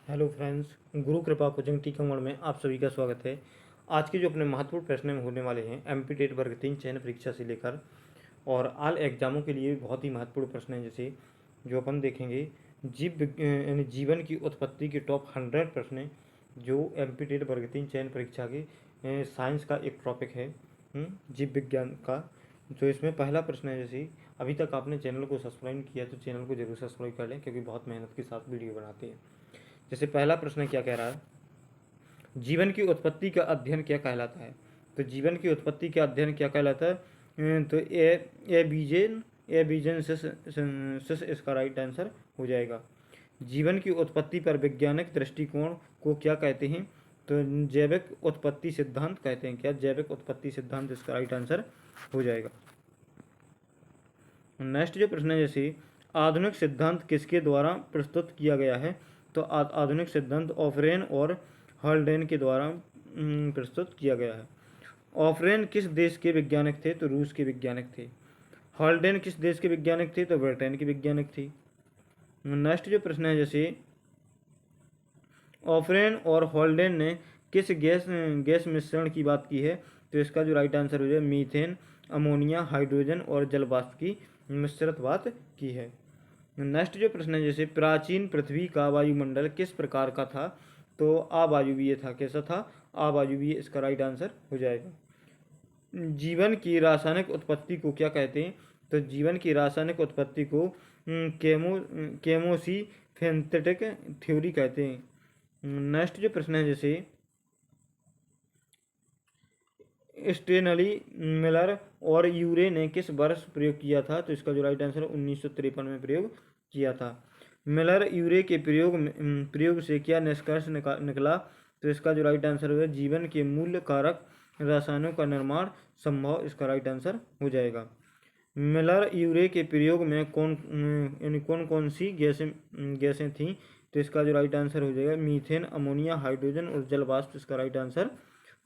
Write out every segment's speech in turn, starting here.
Hello friends, गुरु कृपा coaching Tikamgarh में आप सभी का स्वागत है। आज के जो अपने महत्वपूर्ण प्रश्न में होने वाले हैं एमपी टेट वर्ग 3 चयन परीक्षा से लेकर और आल एग्जामों के लिए बहुत ही महत्वपूर्ण प्रश्न हैं। जैसे जो अपन देखेंगे यानी जीवन की उत्पत्ति के टॉप 100 प्रश्न जो एमपी टेट वर्ग 3 चयन परीक्षा के साइंस का एक टॉपिक है, जीव विज्ञान का। तो इसमें पहला प्रश्न है, जैसे अभी तक आपने चैनल को सब्सक्राइब नहीं किया तो चैनल को जरूर सब्सक्राइब कर लें, क्योंकि बहुत मेहनत के साथ वीडियो बनाते हैं। जैसे पहला प्रश्न क्या कह रहा है, जीवन की उत्पत्ति का अध्ययन क्या कहलाता है। तो जीवन की उत्पत्ति का अध्ययन क्या कहलाता है, तो ए बीजन इसका राइट आंसर हो जाएगा। जीवन की उत्पत्ति पर वैज्ञानिक दृष्टिकोण को क्या कहते हैं, तो जैविक उत्पत्ति सिद्धांत कहते हैं। क्या जैविक उत्पत्ति सिद्धांत इसका राइट आंसर हो जाएगा। नेक्स्ट जो प्रश्न है, जैसे आधुनिक सिद्धांत किसके द्वारा प्रस्तुत किया गया है। तो आधुनिक सिद्धांत ऑफरेन और हॉल्डेन के द्वारा प्रस्तुत किया गया है। ऑफरेन किस देश के वैज्ञानिक थे, तो रूस के वैज्ञानिक थे। हॉल्डेन किस देश के वैज्ञानिक थे, तो ब्रिटेन के वैज्ञानिक थे। नेक्स्ट जो प्रश्न है, जैसे ऑफरेन और हॉल्डेन ने किस गैस मिश्रण की बात की है। तो इसका जो राइट आंसर हो जाए मीथेन, अमोनिया, हाइड्रोजन और जलवाष्प की मिश्रित बात की है। नेक्स्ट जो प्रश्न है, जैसे प्राचीन पृथ्वी का वायुमंडल किस प्रकार का था। तो अवायुवीय था। कैसा था, अवायुवीय इसका राइट आंसर हो जाएगा। जीवन की रासायनिक उत्पत्ति को क्या कहते हैं। तो जीवन की रासायनिक उत्पत्ति को केमोसिंथेटिक थ्योरी कहते हैं। नेक्स्ट जो प्रश्न है, जैसे स्टेनली, मिलर और यूरे ने किस वर्ष प्रयोग किया था। तो इसका जो राइट आंसर 1953 में प्रयोग किया था। मिलर यूरे के प्रयोग से क्या निष्कर्ष निकला। तो इसका जो राइट आंसर होगा जीवन के मूल कारक रसायनों का निर्माण संभव, इसका राइट आंसर हो जाएगा। मिलर यूरे के प्रयोग में कौन कौन सी गैसें थीं। तो इसका जो राइट आंसर हो जाएगा मीथेन, अमोनिया, हाइड्रोजन और जलवाष्प, इसका राइट आंसर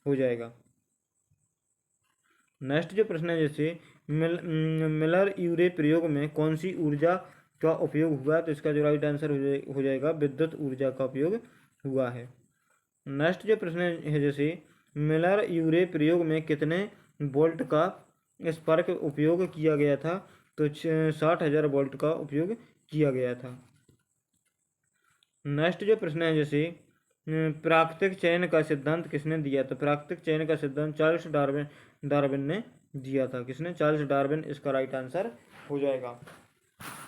हो जाएगा। नेक्स्ट जो प्रश्न है, जैसे मिलर यूरे प्रयोग में कौन सी ऊर्जा का उपयोग हुआ। तो इसका जो राइट आंसर हो जाएगा विद्युत ऊर्जा का उपयोग हुआ है। नेक्स्ट जो प्रश्न है, जैसे मिलर यूरे प्रयोग में कितने वोल्ट का स्पार्क उपयोग किया गया था। तो 60,000 वोल्ट का उपयोग किया गया था। नेक्स्ट जो प्रश्न है, जैसे प्राकृतिक चयन का सिद्धांत किसने दिया। तो प्राकृतिक चयन का सिद्धांत चार्ल्स डार्विन ने दिया था। किसने, चार्ल्स डार्विन, इसका राइट आंसर हो जाएगा।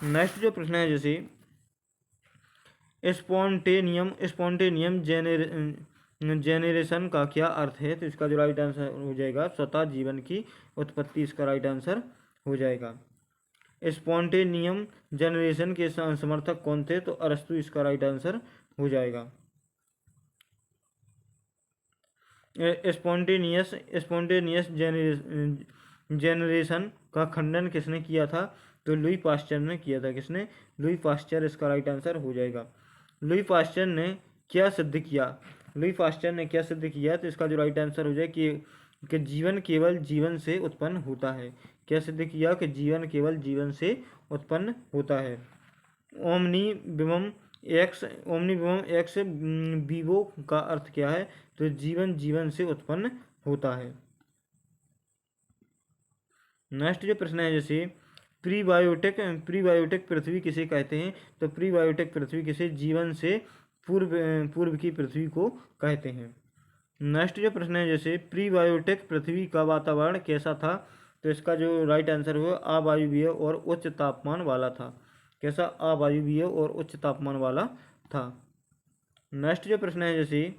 नेक्स्ट जो प्रश्न है, जैसे स्पॉन्टेनियम जेनरेशन का क्या अर्थ है। तो इसका जो राइट आंसर हो जाएगा स्वतः जीवन की उत्पत्ति, इसका राइट आंसर हो जाएगा। स्पॉन्टेनियम जनरेशन के समर्थक कौन थे। तो अरस्तु, इसका राइट आंसर हो जाएगा। स्पॉन्टेनियस जेनरेशन का खंडन किसने किया था। तो लुई पास्चर ने किया था। किसने, लुई पास्चर, इसका राइट आंसर हो जाएगा। लुई पास्चर ने क्या सिद्ध किया। लुई पास्चर ने क्या सिद्ध किया। तो इसका जो राइट आंसर हो जाए कि जीवन केवल जीवन से उत्पन्न होता है। क्या सिद्ध किया कि जीवन केवल जीवन से उत्पन्न होता है। ओमनी विवम एक्स विवो का अर्थ क्या है। तो जीवन जीवन से उत्पन्न होता है। नेक्स्ट जो प्रश्न है, जैसे प्रीबायोटिक पृथ्वी किसे कहते हैं। तो प्रीबायोटिक पृथ्वी किसे जीवन से पूर्व की पृथ्वी को कहते हैं। नेक्स्ट जो प्रश्न है, जैसे प्रीबायोटिक पृथ्वी का वातावरण कैसा था। तो इसका जो राइट आंसर हुआ अवायुवीय और उच्च तापमान वाला था। कैसा, अवायुवीय और उच्च तापमान वाला था। नेक्स्ट जो प्रश्न है, जैसे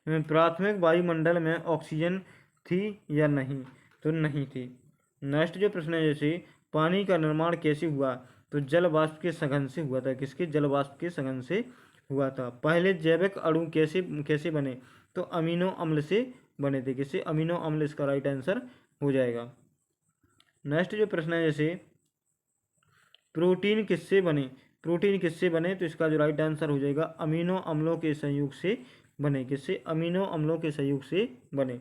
प्राथमिक वायुमंडल में ऑक्सीजन थी या नहीं। तो नहीं थी। नेक्स्ट जो प्रश्न है, जैसे पानी का निर्माण कैसे हुआ। तो जल वाष्प के सघन से हुआ था। किसके, जल वाष्प के सघन से हुआ था। पहले जैविक अणु कैसे बने। तो अमीनो अम्ल से बने थे। किससे, अमीनो अम्ल, इसका राइट आंसर हो जाएगा। नेक्स्ट जो प्रश्न है, जैसे प्रोटीन किससे बने। प्रोटीन किससे बने। तो इसका जो राइट आंसर हो जाएगा अमीनो अम्लों के संयोग से बने। किससे, अमीनो अम्लों के संयोग से बने।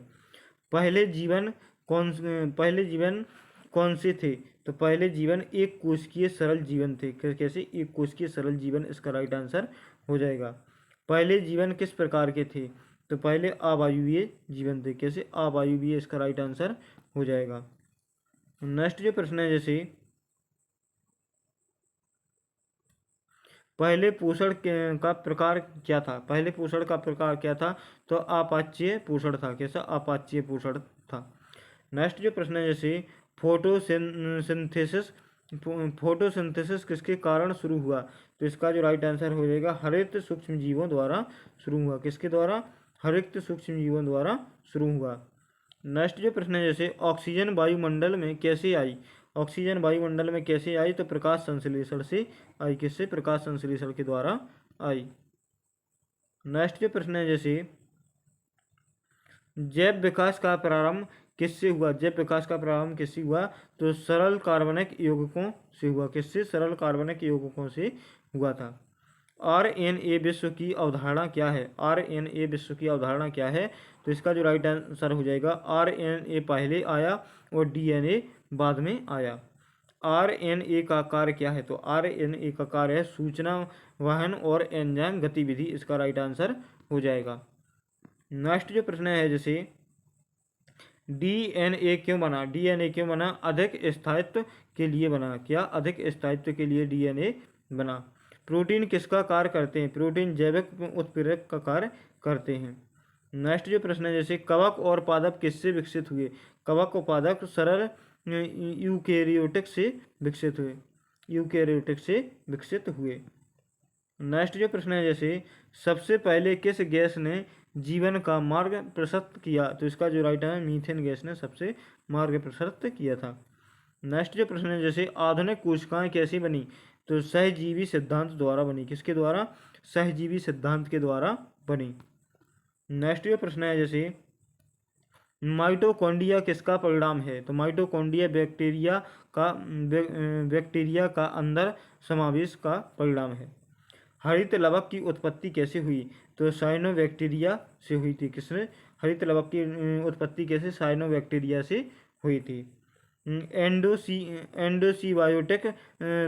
पहले जीवन कौन से थे? तो पहले जीवन एक कोशिकीय सरल जीवन थे। कैसे? एक कोशिकीय सरल जीवन इसका राइट आंसर हो जाएगा। पहले जीवन किस प्रकार के थे? तो पहले अवायवीय जीवन थे। कैसे? अवायवीय इसका राइट आंसर हो जाएगा। नेक्स्ट जो प्रश्न है, जैसे पहले पोषण का प्रकार क्या था? पहले पोषण का प्रकार क्या था? तो अपाच्यीय पोषण था। कैसा? अपाच्यीय पोषण था। नेक्स्ट जो प्रश्न है, जैसे फोटोसिंथेसिस फोटोसिंथेसिस किसके कारण शुरू हुआ? तो इसका जो राइट आंसर हो जाएगा हरित सूक्ष्म जीवों द्वारा शुरू हुआ। किसके द्वारा? हरित सूक्ष्म जीवों द्वारा शुरू हुआ। नेक्स्ट जो प्रश्न है, जैसे ऑक्सीजन वायुमंडल में कैसे आई? ऑक्सीजन वायुमंडल में कैसे आई? तो प्रकाश संश्लेषण से आई। किससे? प्रकाश संश्लेषण के द्वारा आई। नेक्स्ट जो प्रश्न है, जैसे जैव विकास का प्रारंभ किससे हुआ? जैव विकास का प्रारंभ किससे हुआ? तो सरल कार्बनिक यौगिकों से हुआ। किससे? सरल कार्बनिक यौगिकों से हुआ था। RNA विश्व की अवधारणा क्या है? RNA विश्व की अवधारणा क्या है? तो इसका जो राइट आंसर हो जाएगा RNA पहले आया और DNA बाद में आया। RNA का कार्य क्या है? तो RNA का कार्य है सूचना वहन और एंजाइम गतिविधि। इसका राइट आंसर हो जाएगा। नेक्स्ट जो प्रश्न है, जैसे DNA क्यों बना? DNA क्यों बना? अधिक स्थायित्व के लिए बना। क्या? अधिक स्थायित्व के लिए DNA बना। प्रोटीन किसका कार्य करते हैं? प्रोटीन जैविक उत्प्रेरक का कार्य करते हैं। नेक्स्ट जो प्रश्न है, जैसे कवक और पादप किससे विकसित हुए? कवक और पादप सरल यूकेरियोटिक से विकसित हुए। यूकेरियोटिक से विकसित हुए। नेक्स्ट जो प्रश्न है, जैसे सबसे पहले किस गैस ने जीवन का मार्ग प्रशस्त किया? तो इसका जो राइट है मीथेन गैस ने सबसे मार्ग प्रशस्त किया था। नेक्स्ट जो प्रश्न है, जैसे आधुनिक कोशिकाएं कैसी बनी? तो सहजीवी सिद्धांत द्वारा बनी। किसके द्वारा? सहजीवी सिद्धांत के द्वारा बनी। नेक्स्ट जो प्रश्न है, जैसे माइटोकॉन्ड्रिया किसका परिणाम है? तो माइटोकॉन्ड्रिया बैक्टीरिया का अंदर समावेश का परिणाम है। हरित लवक की उत्पत्ति कैसे हुई? तो साइनोबैक्टीरिया से हुई थी। किसने? हरित लवक की उत्पत्ति कैसे? साइनोबैक्टीरिया से हुई थी। एंडोसीबायोटिक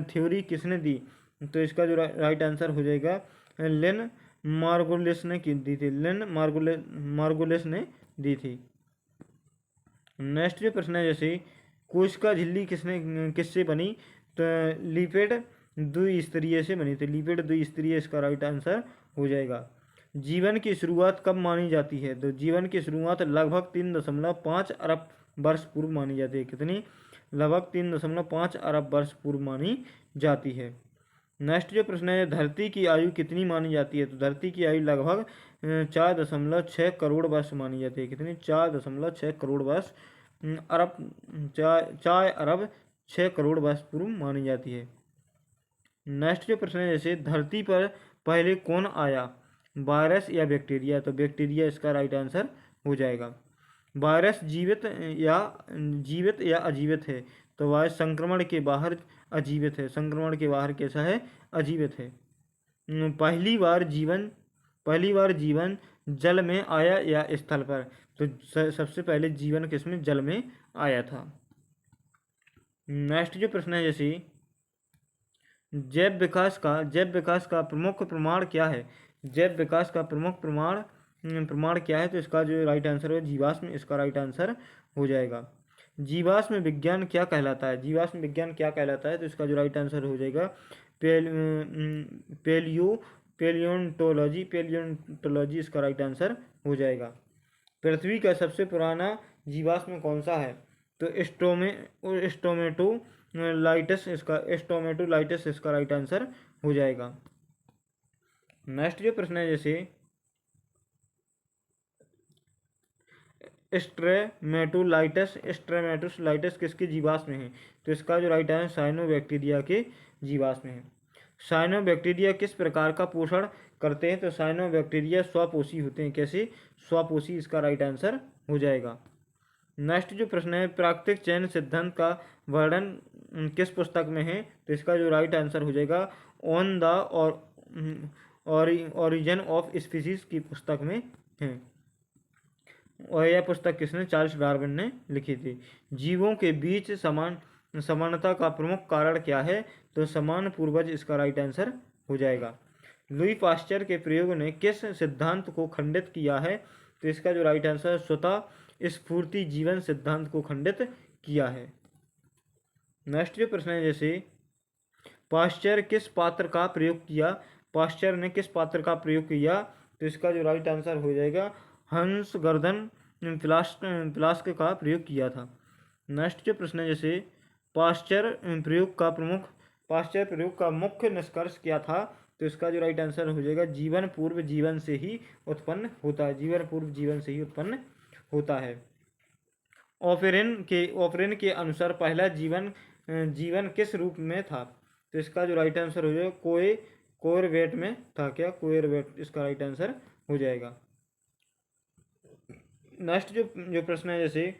थ्योरी किसने दी? तो इसका जो राइट आंसर हो जाएगा लेन मार्गुलिस ने दी थी। लेन मार्गुलिस ने दी थी। नेक्स्ट जो प्रश्न है, जैसे कोशिका झिल्ली किससे बनी? तो लिपिड द्विस्तरीय से बनी थी। लिपिड द्विस्तरीय इसका राइट आंसर हो जाएगा। जीवन की शुरुआत कब मानी जाती है? तो जीवन की शुरुआत लगभग 3.5 अरब वर्ष पूर्व मानी जाती है। कितनी? लगभग 3.5 अरब वर्ष पूर्व मानी जाती है। नेक्स्ट जो प्रश्न है, धरती की आयु कितनी मानी जाती है? तो धरती की आयु लगभग 4.6 करोड़ वर्ष मानी जाती है। कितनी? 4.6 करोड़ वर्ष अरब 4 अरब 6 करोड़ वर्ष पूर्व मानी जाती है। नेक्स्ट जो प्रश्न है, जैसे धरती पर पहले कौन आया? वायरस या बैक्टीरिया? तो बैक्टीरिया इसका राइट आंसर हो जाएगा। वायरस जीवित या अजीवित है? तो वायरस संक्रमण के बाहर अजीवित है। संक्रमण के बाहर कैसा है? अजीवित है। पहली बार जीवन जल में आया या स्थल पर? तो सबसे पहले जीवन किसमें? जल में आया था। नेक्स्ट जो प्रश्न है, जैसे जैव विकास का प्रमुख प्रमाण क्या है? जैव विकास का प्रमुख प्रमाण क्या है? तो इसका जो राइट आंसर है जीवाश्म। इसका राइट आंसर हो जाएगा। जीवाश्म विज्ञान क्या कहलाता है? जीवाश्म विज्ञान क्या कहलाता है? तो इसका जो राइट आंसर हो जाएगा पेलियोंटोलॉजी इसका राइट आंसर हो जाएगा। पृथ्वी का सबसे पुराना जीवाश्म कौन सा है? तो स्टोमेटोलाइटस इसका राइट आंसर हो जाएगा। नेक्स्ट जो प्रश्न है, जैसे स्ट्रेमेटोलाइटस किसके जीवाश्म है? तो इसका जो राइट आंसर साइनोबैक्टीरिया के जीवाश्म है। साइनोबैक्टीरिया किस प्रकार का पोषण करते हैं? तो साइनोबैक्टीरिया स्वपोषी होते हैं। कैसे? स्वपोषी इसका राइट आंसर हो जाएगा। नेक्स्ट जो प्रश्न है, प्राकृतिक चयन सिद्धांत का वर्णन किस पुस्तक में है? तो इसका जो राइट आंसर हो जाएगा on the origin of species की पुस्तक में है। और यह पुस्तक किसने? चार्ल्स डार्विन ने लिखी थी। जीवों के बीच समानता का प्रमुख कारण क्या है? तो समान पूर्वज इसका राइट आंसर हो जाएगा। लुई पास्चर के प्रयोग ने किस सिद्धांत को खंडित किया है? तो इसका जो राइट आंसर है स्वतः स्फूर्ति जीवन सिद्धांत को खंडित किया है। नेक्स्ट जो प्रश्न है, जैसे पास्चर किस पात्र का प्रयोग किया? पास्चर ने किस पात्र का प्रयोग किया? तो इसका जो राइट आंसर हो जाएगा हंसवर्धन फ्लास्क का प्रयोग किया था। नेक्स्ट जो प्रश्न है, जैसे पास्चर प्रयोग का मुख्य निष्कर्ष क्या था? तो इसका जो राइट आंसर हो जाएगा जीवन पूर्व जीवन से ही उत्पन्न होता है। जीवन पूर्व जीवन से ही उत्पन्न होता है। ओफरेन के अनुसार पहला जीवन किस रूप में था? तो इसका जो राइट आंसर हो जाएगा कोरवेट में था। क्या? कोरवेट इसका राइट आंसर हो जाएगा। नेक्स्ट जो प्रश्न है, जैसे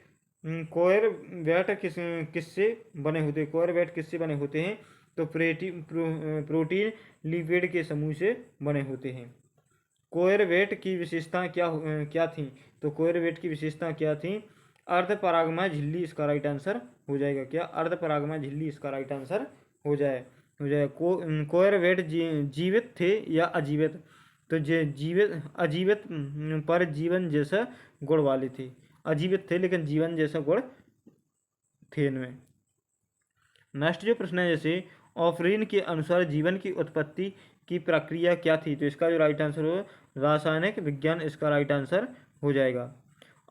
कोरवेट किससे बने होते हैं? कोरवेट किससे बने होते हैं? तो प्रोटीन लिपिड के समूह से बने होते हैं। कोरवेट की विशेषता क्या थी? तो कोरवेट की विशेषता क्या थी? अर्धपरागमय झिल्ली इसका राइट आंसर हो जाएगा। क्या? अर्धपरागमय झिल्ली इसका राइट आंसर हो जाए। कोरवेट जीवित थे या अजीवित? तो अजीवित पर जीवन जैसा गुण वाले थे। अजीवित थे लेकिन जीवन जैसा गुण थे इनमें। नेक्स्ट जो प्रश्न है, जैसे ऑफरीन के अनुसार जीवन की उत्पत्ति की प्रक्रिया क्या थी? तो इसका जो राइट आंसर हो रासायनिक विज्ञान इसका राइट आंसर हो जाएगा।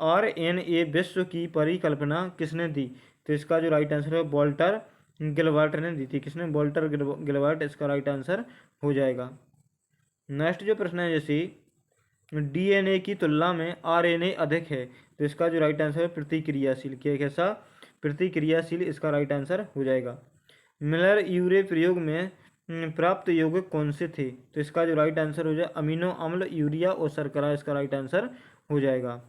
RNA विश्व की परिकल्पना किसने दी? तो इसका जो राइट आंसर है वॉल्टर गिलबर्ट ने दी थी। किसने? वॉल्टर गिलबर्ट इसका राइट आंसर हो जाएगा। नेक्स्ट जो प्रश्न है, जैसे DNA की तुलना में RNA अधिक है, तो इसका जो राइट आंसर है प्रतिक्रियाशील। क्या? कैसा? प्रतिक्रियाशील इसका राइट आंसर हो जाएगा। मिलर यूरे प्रयोग में प्राप्त यौगिक कौन से थे? तो इसका जो राइट आंसर हो जाए अमीनो अम्ल, यूरिया और शर्करा इसका राइट आंसर हो जाएगा।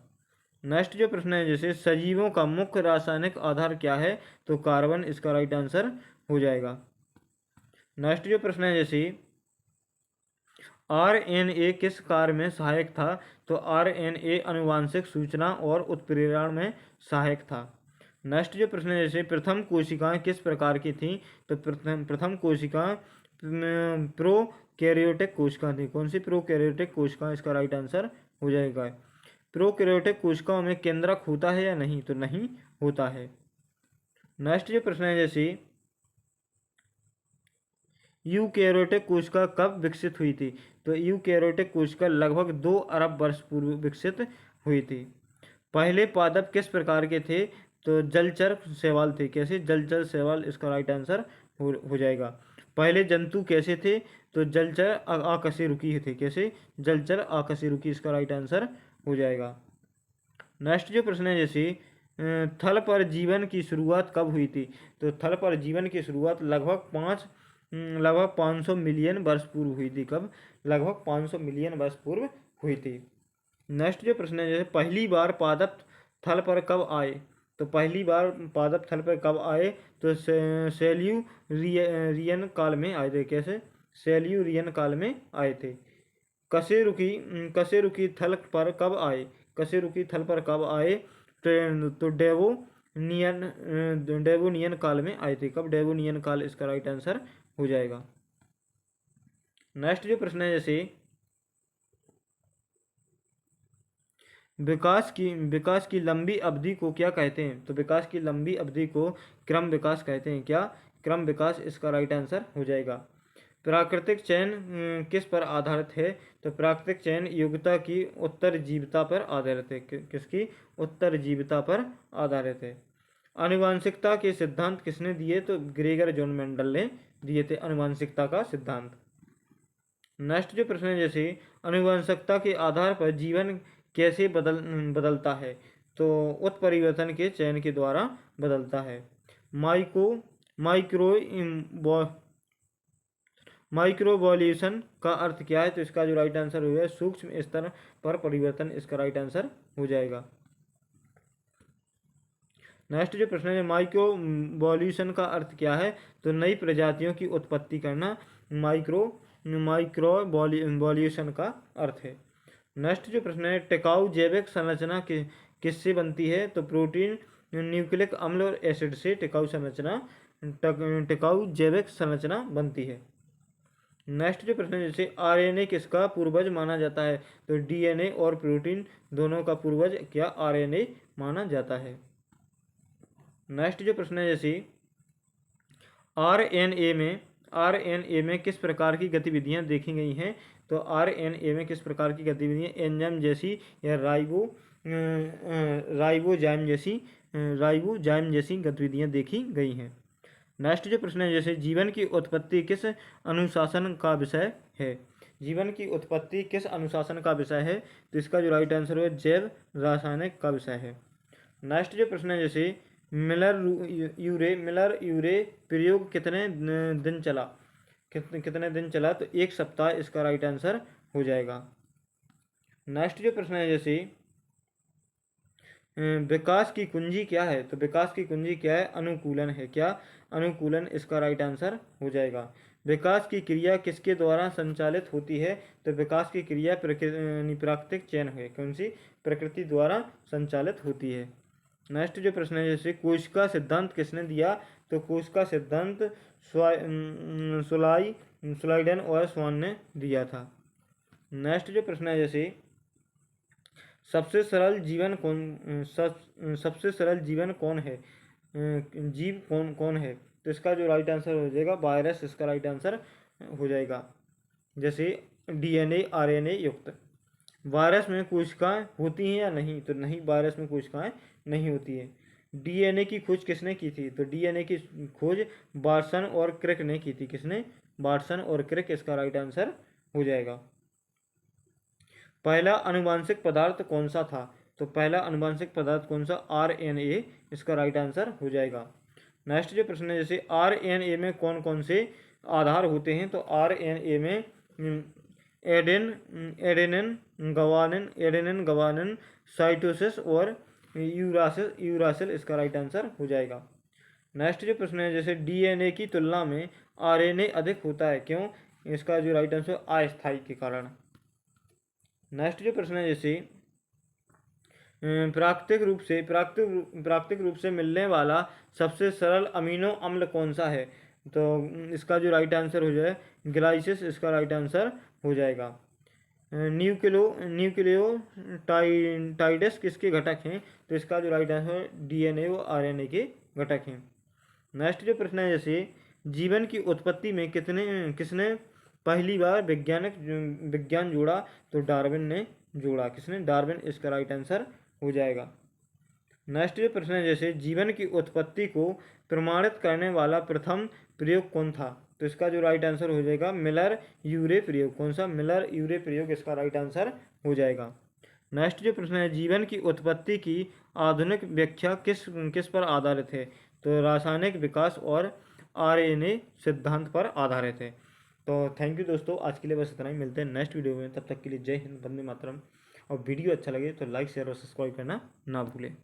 नेक्स्ट जो प्रश्न है, जैसे सजीवों का मुख्य रासायनिक आधार क्या है? तो कार्बन इसका राइट आंसर हो जाएगा। नेक्स्ट जो प्रश्न है, जैसे RNA किस कार्य में सहायक था? तो RNA आनुवांशिक सूचना और उत्प्रेरण में सहायक था। नेक्स्ट जो प्रश्न है, जैसे प्रथम कोशिकाएं किस प्रकार की थीं? तो प्रथम कोशिकाएं प्रोकैरियोटिक कोशिकाएं थी। कौन सी? प्रोकैरियोटिक कोशिकाएं इसका राइट आंसर हो जाएगा। प्रोकैरियोटिक कोशिकाओं में केंद्रक होता है या नहीं? तो नहीं होता है। नेक्स्ट जो प्रश्न है, जैसे यूकैरियोटिक कोशिका कब विकसित हुई थी? तो यूकैरियोटिक कोशिका लगभग 2 अरब वर्ष पूर्व विकसित हुई थी। पहले पादप किस प्रकार के थे? तो जलचर शैवाल थे। कैसे? जलचर शैवाल इसका राइट आंसर हो जाएगा। पहले जंतु कैसे थे? तो जलचर आकशेरुकी थे। कैसे? जलचर आकशेरुकी इसका राइट आंसर हो जाएगा। नेक्स्ट जो प्रश्न है, जैसे थल पर जीवन की शुरुआत कब हुई थी? तो थल पर जीवन की शुरुआत लगभग 500 मिलियन वर्ष पूर्व हुई थी। कब? लगभग 500 मिलियन वर्ष पूर्व हुई थी। नेक्स्ट जो प्रश्न है, जैसे पहली बार पादप थल पर कब आए? तो पहली बार पादप थल पर कब आए? तो सेल्यूरियन काल में आए थे। कैसे? सेल्यूरियन काल में आए थे। कशेरुकी थल पर कब आए? कशेरुकी थल पर कब आए? तो डेवोनियन काल में आए थे। कब? डेवोनियन काल इसका राइट आंसर हो जाएगा। नेक्स्ट जो प्रश्न है, जैसे विकास की लंबी अवधि को क्या कहते हैं? तो विकास की लंबी अवधि को क्रम विकास कहते हैं। क्या? क्रम विकास इसका राइट आंसर हो जाएगा। प्राकृतिक चयन किस पर आधारित है? तो प्राकृतिक चयन योग्यता की उत्तरजीविता पर आधारित है। किसकी? उत्तरजीविता पर आधारित है। आनुवांशिकता के सिद्धांत किसने दिए? तो ग्रेगर जॉन मेंडल ने दिए थे आनुवांशिकता का सिद्धांत। नेक्स्ट जो प्रश्न है, जैसे आनुवंशिकता के आधार पर जीवन कैसे बदलता है? तो उत्परिवर्तन के चयन के द्वारा बदलता है। माइक्रोवॉल्यूशन का अर्थ क्या है? तो इसका जो राइट आंसर हो जाए सूक्ष्म स्तर पर परिवर्तन इसका राइट आंसर हो जाएगा। नेक्स्ट जो प्रश्न है, माइक्रोवॉल्यूशन का अर्थ क्या है? तो नई प्रजातियों की उत्पत्ति करना माइक्रोवॉल्यूशन का अर्थ है। नेक्स्ट जो प्रश्न है, टिकाऊ जैविक संरचना किससे बनती है? तो प्रोटीन, न्यूक्लिक अम्ल और एसिड से टिकाऊ जैविक संरचना बनती है। नेक्स्ट जो प्रश्न है जैसे आरएनए किसका पूर्वज माना जाता है? तो डीएनए और प्रोटीन दोनों का पूर्वज क्या आरएनए माना जाता है। नेक्स्ट जो प्रश्न है जैसे आरएनए में किस प्रकार की गतिविधियां देखी गई हैं? तो आरएनए में किस प्रकार की गतिविधियां एंजाइम जैसी या राइबोजाइम जैसी गतिविधियां देखी गई हैं। नेक्स्ट जो प्रश्न है जैसे जीवन की उत्पत्ति किस अनुशासन का विषय है? जीवन की उत्पत्ति किस अनुशासन का विषय है? तो इसका जो राइट आंसर है जैव रासायनिक का विषय है। नेक्स्ट जो प्रश्न है जैसे मिलर यूरे प्रयोग कितने दिन चला? कितने दिन चला? तो 1 सप्ताह इसका राइट आंसर हो जाएगा। नेक्स्ट जो प्रश्न है जैसे विकास की कुंजी क्या है? तो विकास की कुंजी क्या है? अनुकूलन है। क्या? अनुकूलन इसका राइट आंसर हो जाएगा। विकास की क्रिया किसके द्वारा संचालित होती है? तो विकास की क्रिया प्राकृतिक चयन है। कौन सी? प्रकृति द्वारा संचालित होती है। नेक्स्ट जो प्रश्न है जैसे कोशिका सिद्धांत किसने दिया? तो कोशिका सिद्धांत स्लाइडन और स्वान ने दिया था। नेक्स्ट जो प्रश्न है जैसे सबसे सरल जीवन कौन है? जीव कौन है? तो इसका जो राइट आंसर हो जाएगा वायरस इसका राइट आंसर हो जाएगा। जैसे डीएनए आरएनए युक्त। वायरस में कोशिकाएं होती हैं या नहीं? तो नहीं, वायरस में कोशिकाएं नहीं होती है। डीएनए की खोज किसने की थी? तो डीएनए की खोज वाटसन और क्रिक ने की थी। किसने? वाटसन और क्रिक इसका राइट आंसर हो जाएगा। पहला अनुवांशिक पदार्थ कौन सा था? तो पहला अनुवांशिक पदार्थ कौन सा? आरएनए इसका राइट आंसर हो जाएगा। नेक्स्ट जो प्रश्न है जैसे आरएनए में कौन कौन से आधार होते हैं? तो आरएनए में एडेनिन गवानिन साइटोसिस और यूरासिल इसका राइट आंसर हो जाएगा। नेक्स्ट जो प्रश्न है जैसे डीएनए की तुलना में आरएनए अधिक होता है, क्यों? इसका जो राइट आंसर अस्थायी के कारण। नेक्स्ट जो प्रश्न है जैसे प्राकृतिक रूप से मिलने वाला सबसे सरल अमीनो अम्ल कौन सा है? तो इसका जो राइट आंसर हो जाए ग्लाइसिस इसका राइट आंसर हो जाएगा। न्यूक्लियोटाइड्स किसके घटक हैं? तो इसका जो राइट आंसर डीएनए और आरएनए के घटक हैं। नेक्स्ट जो प्रश्न है जैसे जीवन की उत्पत्ति में किसने पहली बार विज्ञान जोड़ा? तो डार्विन ने जोड़ा। किसने? डार्विन इसका राइट आंसर हो जाएगा। नेक्स्ट जो प्रश्न है जैसे जीवन की उत्पत्ति को प्रमाणित करने वाला प्रथम प्रयोग कौन था? तो इसका जो राइट आंसर हो जाएगा मिलर यूरे प्रयोग। कौन सा? मिलर यूरे प्रयोग इसका राइट आंसर हो जाएगा। नेक्स्ट जो प्रश्न है जीवन की उत्पत्ति की आधुनिक व्याख्या किस पर आधारित है? तो रासायनिक विकास और आरएनए सिद्धांत पर आधारित है। तो थैंक यू दोस्तों, आज के लिए बस इतना ही। मिलते हैं नेक्स्ट वीडियो में, तब तक के लिए जय हिंद, वंदे मातरम। और वीडियो अच्छा लगे तो लाइक शेयर और सब्सक्राइब करना ना भूलें।